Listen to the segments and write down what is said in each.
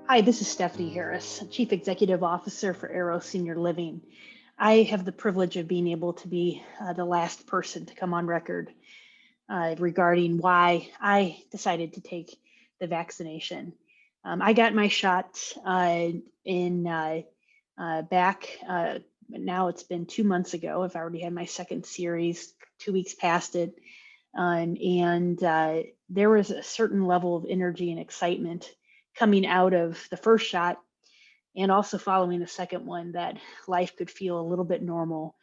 Hi, this is Stephanie Harris, Chief Executive Officer for Arrow Senior Living. I have the privilege of being able to be the last person to come on record regarding why I decided to take the vaccination. I got my shot in back. Now it's been 2 months ago. I've already had my second series, 2 weeks past it. And there was a certain level of energy and excitement coming out of the first shot and also following the second one that life could feel a little bit normal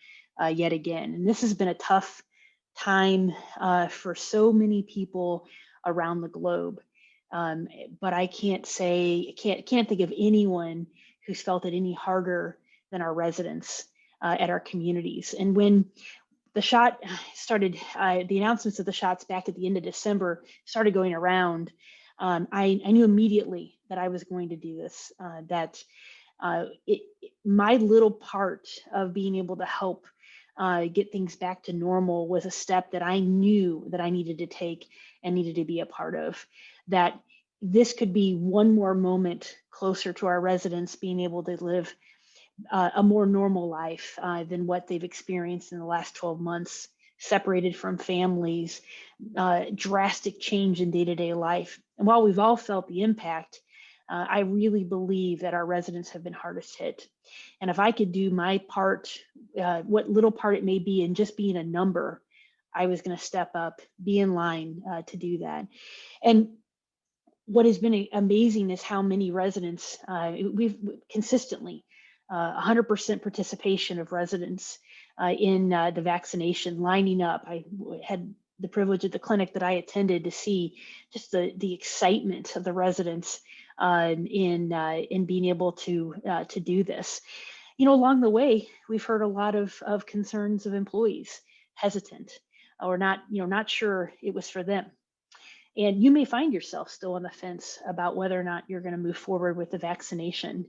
yet again. And this has been a tough time for so many people around the globe. But I can't think of anyone who's felt it any harder than our residents at our communities. And when the shot started, the announcements of the shots back at the end of December started going around, I knew immediately that I was going to do this, my little part of being able to help get things back to normal was a step that I knew that I needed to take and needed to be a part of. That this could be one more moment closer to our residents being able to live a more normal life than what they've experienced in the last 12 months, separated from families, drastic change in day-to-day life. And while we've all felt the impact, I really believe that our residents have been hardest hit. And if I could do my part, what little part it may be in just being a number, I was going to step up, be in line to do that. And what has been amazing is how many residents, we've consistently 100% participation of residents in the vaccination, lining up. I had the privilege at the clinic that I attended to see just the excitement of the residents in being able to do this. You know, along the way, we've heard a lot of concerns of employees hesitant or not sure it was for them. And you may find yourself still on the fence about whether or not you're going to move forward with the vaccination.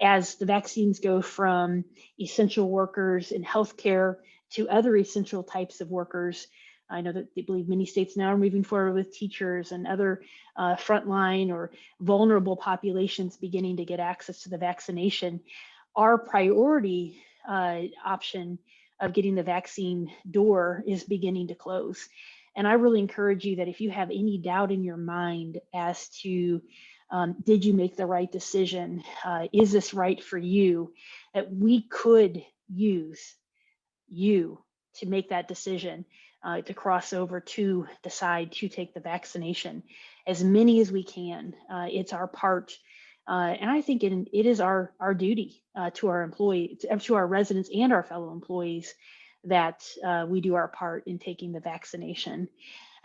As the vaccines go from essential workers in healthcare to other essential types of workers, I know that they believe many states now are moving forward with teachers and other frontline or vulnerable populations beginning to get access to the vaccination. Our priority option of getting the vaccine door is beginning to close. And I really encourage you that if you have any doubt in your mind as to did you make the right decision, is this right for you, that we could use you to make that decision to cross over to decide to take the vaccination. As many as we can, it's our part. And I think it is our duty to our employees, to our residents and our fellow employees, that we do our part in taking the vaccination.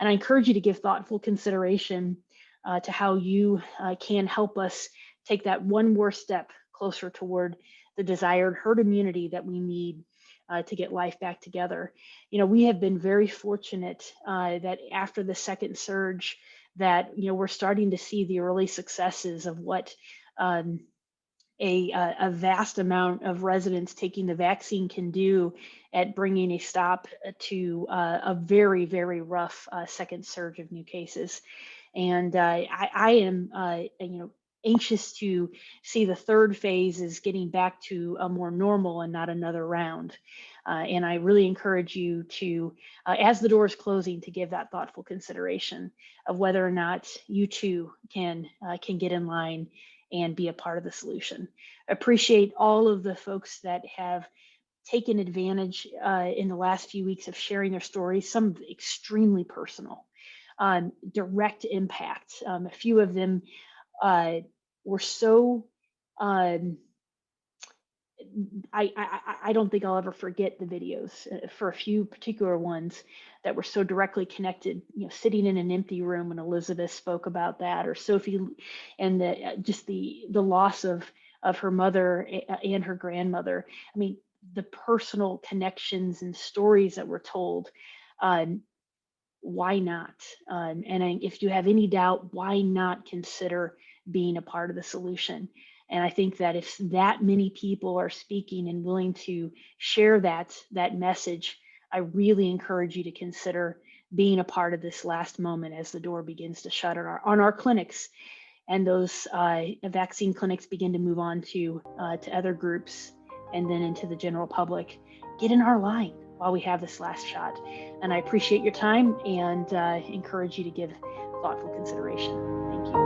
And I encourage you to give thoughtful consideration to how you can help us take that one more step closer toward the desired herd immunity that we need to get life back together. You know, we have been very fortunate that after the second surge, that we're starting to see the early successes of what a vast amount of residents taking the vaccine can do at bringing a stop to a very, very rough second surge of new cases. And I am, anxious to see the third phase is getting back to a more normal and not another round. And I really encourage you to, as the door is closing, to give that thoughtful consideration of whether or not you too can get in line and be a part of the solution. Appreciate all of the folks that have taken advantage in the last few weeks of sharing their stories, some extremely personal, direct impact. A few of them were so, I don't think I'll ever forget the videos for a few particular ones that were so directly connected, sitting in an empty room when Elizabeth spoke about that, or Sophie and just the loss of her mother and her grandmother. I mean, the personal connections and stories that were told. Why not? If you have any doubt, why not consider being a part of the solution? And I think that if that many people are speaking and willing to share that message, I really encourage you to consider being a part of this last moment as the door begins to shut on our clinics. and those vaccine clinics begin to move on to other groups and then into the general public, get in our line while we have this last shot. And I appreciate your time and encourage you to give thoughtful consideration. Thank you.